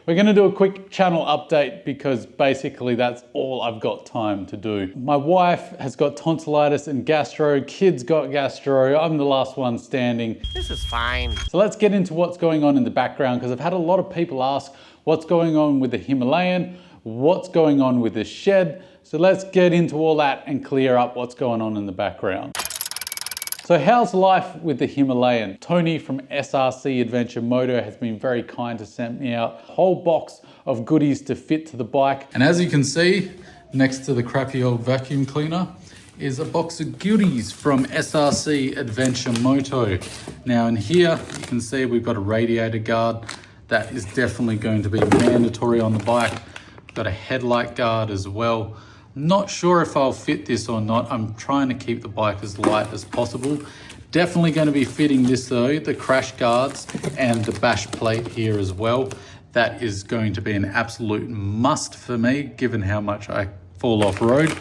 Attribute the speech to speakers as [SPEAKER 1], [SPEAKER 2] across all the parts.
[SPEAKER 1] We're gonna do a quick channel update because basically that's all I've got time to do. My wife has got tonsillitis and gastro, kids got gastro, I'm the last one standing.
[SPEAKER 2] This is fine.
[SPEAKER 1] So let's get into what's going on in the background because I've had a lot of people ask what's going on with the Himalayan, what's going on with the shed. So let's get into all that and clear up what's going on in the background. So how's life with the Himalayan? Tony from SRC Adventure Moto has been very kind to send me out a whole box of goodies to fit to the bike. And as you can see, next to the crappy old vacuum cleaner is a box of goodies from SRC Adventure Moto. Now in here, you can see we've got a radiator guard. That is definitely going to be mandatory on the bike. We've got a headlight guard as well. Not sure if I'll fit this or not. I'm trying to keep the bike as light as possible. Definitely going to be fitting this though, the crash guards and the bash plate here as well. That is going to be an absolute must for me, given how much I fall off road.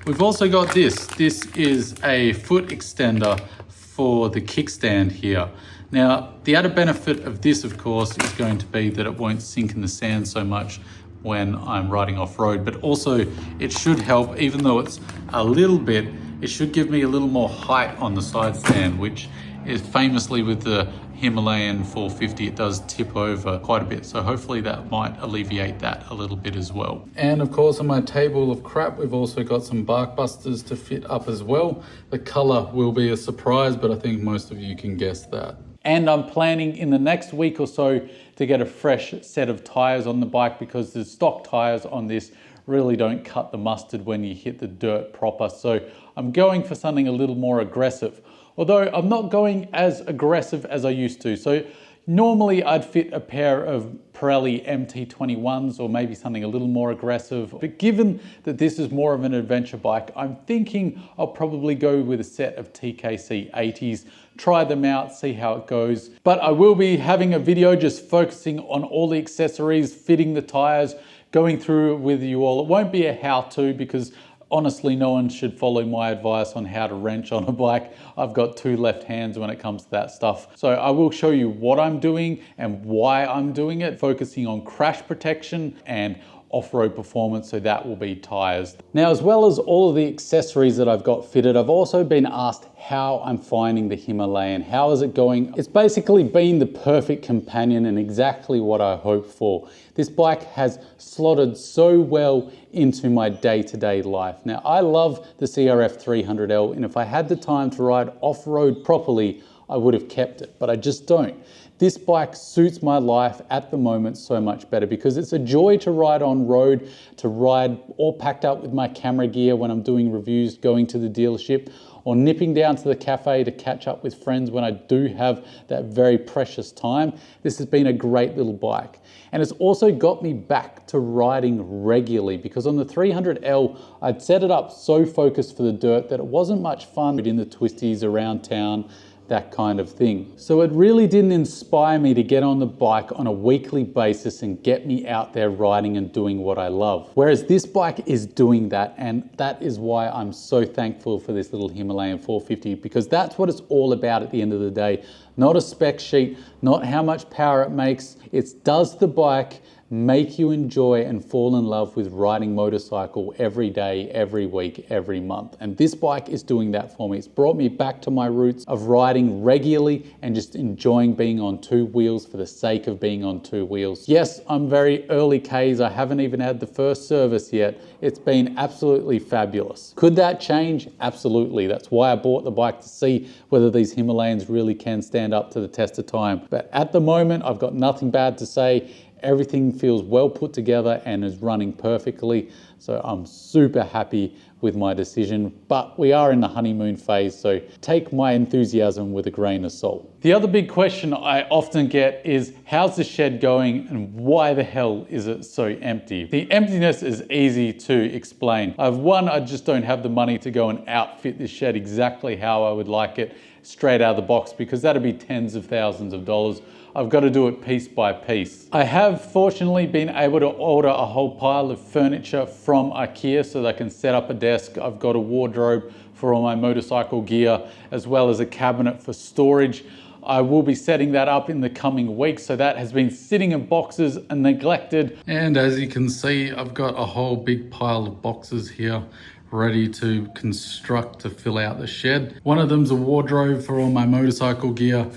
[SPEAKER 1] We've also got this. This is a foot extender for the kickstand here. Now, the added benefit of this, of course, is going to be that it won't sink in the sand so much when I'm riding off-road, but also it should help, even though it's a little bit, it should give me a little more height on the side stand, which is famously with the Himalayan 450, it does tip over quite a bit. So hopefully that might alleviate that a little bit as well. And of course on my table of crap, we've also got some bark busters to fit up as well. The color will be a surprise, but I think most of you can guess that. And I'm planning in the next week or so to get a fresh set of tires on the bike because the stock tires on this really don't cut the mustard when you hit the dirt proper. So I'm going for something a little more aggressive, although I'm not going as aggressive as I used to. So normally I'd fit a pair of Pirelli MT21s or maybe something a little more aggressive. But given that this is more of an adventure bike, I'm thinking I'll probably go with a set of TKC 80s, try them out, see how it goes. But I will be having a video just focusing on all the accessories, fitting the tires, going through it with you all. It won't be a how-to because honestly, no one should follow my advice on how to wrench on a bike. I've got two left hands when it comes to that stuff. So I will show you what I'm doing and why I'm doing it, focusing on crash protection and off-road performance, so that will be tires. Now, as well as all of the accessories that I've got fitted, I've also been asked how I'm finding the Himalayan. How is it going? It's basically been the perfect companion and exactly what I hoped for. This bike has slotted so well into my day-to-day life. Now, I love the CRF 300L, and if I had the time to ride off-road properly, I would have kept it, but I just don't. This bike suits my life at the moment so much better because it's a joy to ride on road, to ride all packed up with my camera gear when I'm doing reviews, going to the dealership, or nipping down to the cafe to catch up with friends when I do have that very precious time. This has been a great little bike. And it's also got me back to riding regularly because on the 300L, I'd set it up so focused for the dirt that it wasn't much fun in the twisties around town, that kind of thing. So it really didn't inspire me to get on the bike on a weekly basis and get me out there riding and doing what I love. Whereas this bike is doing that, and that is why I'm so thankful for this little Himalayan 450, because that's what it's all about at the end of the day. Not a spec sheet, not how much power it makes. It's does the bike make you enjoy and fall in love with riding motorcycle every day, every week, every month. And this bike is doing that for me. It's brought me back to my roots of riding regularly and just enjoying being on two wheels for the sake of being on two wheels. Yes, I'm very early Ks. I haven't even had the first service yet. It's been absolutely fabulous. Could that change? Absolutely. That's why I bought the bike, to see whether these Himalayans really can stand up to the test of time. But at the moment, I've got nothing bad to say. Everything feels well put together and is running perfectly. So I'm super happy with my decision, but we are in the honeymoon phase, so take my enthusiasm with a grain of salt. The other big question I often get is, how's the shed going and why the hell is it so empty? The emptiness is easy to explain. I just don't have the money to go and outfit this shed exactly how I would like it straight out of the box, because that'd be tens of thousands of dollars. I've got to do it piece by piece. I have fortunately been able to order a whole pile of furniture from IKEA so that I can set up a desk. I've got a wardrobe for all my motorcycle gear, as well as a cabinet for storage. I will be setting that up in the coming weeks. So that has been sitting in boxes and neglected. And as you can see, I've got a whole big pile of boxes here ready to construct to fill out the shed. One of them's a wardrobe for all my motorcycle gear.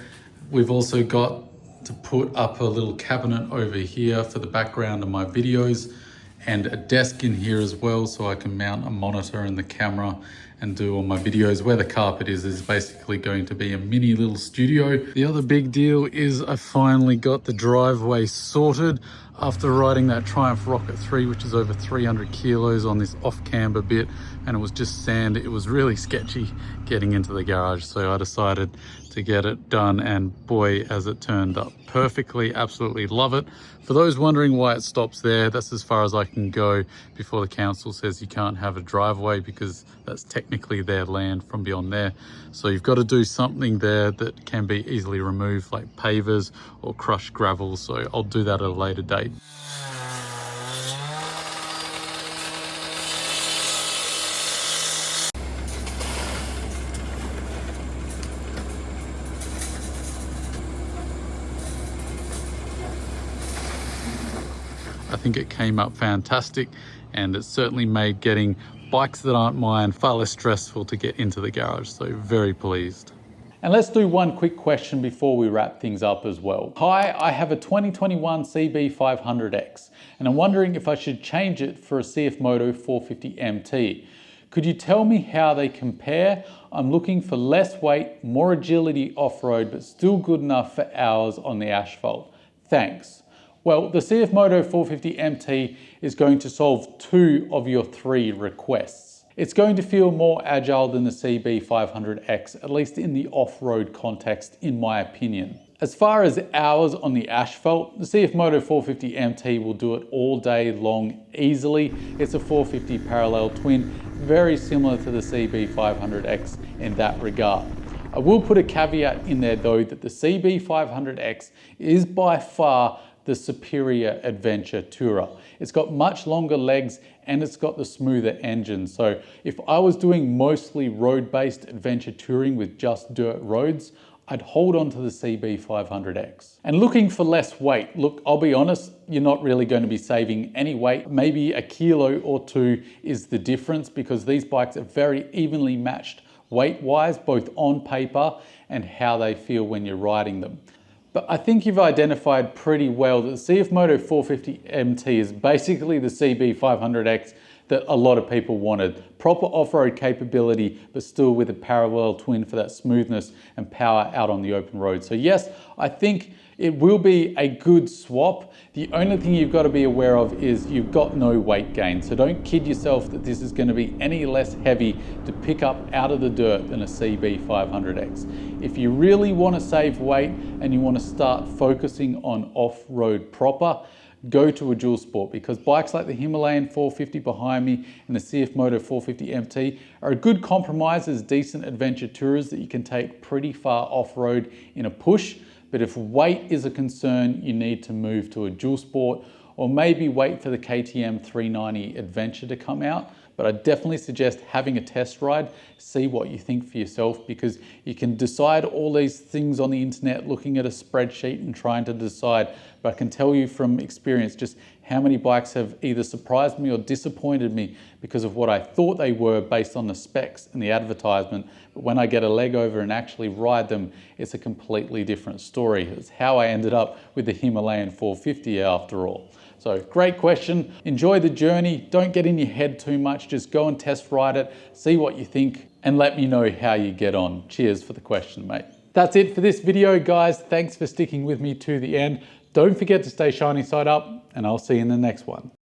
[SPEAKER 1] We've also got to put up a little cabinet over here for the background of my videos, and a desk in here as well so I can mount a monitor and the camera and do all my videos. Where the carpet is basically going to be a mini little studio. The other big deal is I finally got the driveway sorted after riding that Triumph Rocket 3, which is over 300 kilos on this off-camber bit, and it was just sand. It was really sketchy getting into the garage, so I decided to get it done, and boy, has it turned up perfectly. Absolutely love it. For those wondering why it stops there, that's as far as I can go before the council says you can't have a driveway, because that's technically their land from beyond there. So you've got to do something there that can be easily removed, like pavers or crushed gravel. So I'll do that at a later date. I think it came up fantastic, and it certainly made getting bikes that aren't mine far less stressful to get into the garage, so very pleased. And let's do one quick question before we wrap things up as well. Hi, I have a 2021 CB500X, and I'm wondering if I should change it for a CFMoto 450 MT. Could you tell me how they compare? I'm looking for less weight, more agility off-road, but still good enough for hours on the asphalt. Thanks. Well, the CFMoto 450 MT is going to solve 2 of your 3 requests. It's going to feel more agile than the CB500X, at least in the off-road context, in my opinion. As far as hours on the asphalt, the CFMoto 450 MT will do it all day long easily. It's a 450 parallel twin, very similar to the CB500X in that regard. I will put a caveat in there though, that the CB500X is by far the superior adventure tourer. It's got much longer legs and it's got the smoother engine. So if I was doing mostly road-based adventure touring with just dirt roads, I'd hold on to the CB500X. And looking for less weight, look, I'll be honest, you're not really going to be saving any weight. Maybe a kilo or 2 is the difference, because these bikes are very evenly matched weight-wise, both on paper and how they feel when you're riding them. But I think you've identified pretty well that the CFMoto 450 MT is basically the CB500X that a lot of people wanted. Proper off-road capability, but still with a parallel twin for that smoothness and power out on the open road. So yes, I think it will be a good swap. The only thing you've got to be aware of is you've got no weight gain. So don't kid yourself that this is going to be any less heavy to pick up out of the dirt than a CB500X. If you really want to save weight and you want to start focusing on off-road proper, go to a dual sport, because bikes like the Himalayan 450 behind me and the CFMoto 450 MT are a good compromise as decent adventure tourers that you can take pretty far off-road in a push. But if weight is a concern, you need to move to a dual sport, or maybe wait for the KTM 390 Adventure to come out. But I definitely suggest having a test ride, see what you think for yourself, because you can decide all these things on the internet, looking at a spreadsheet and trying to decide. But I can tell you from experience just how many bikes have either surprised me or disappointed me because of what I thought they were based on the specs and the advertisement. But when I get a leg over and actually ride them, it's a completely different story. It's how I ended up with the Himalayan 450 after all. So great question. Enjoy the journey. Don't get in your head too much. Just go and test ride it, see what you think, and let me know how you get on. Cheers for the question, mate. That's it for this video, guys. Thanks for sticking with me to the end. Don't forget to stay shiny side up, and I'll see you in the next one.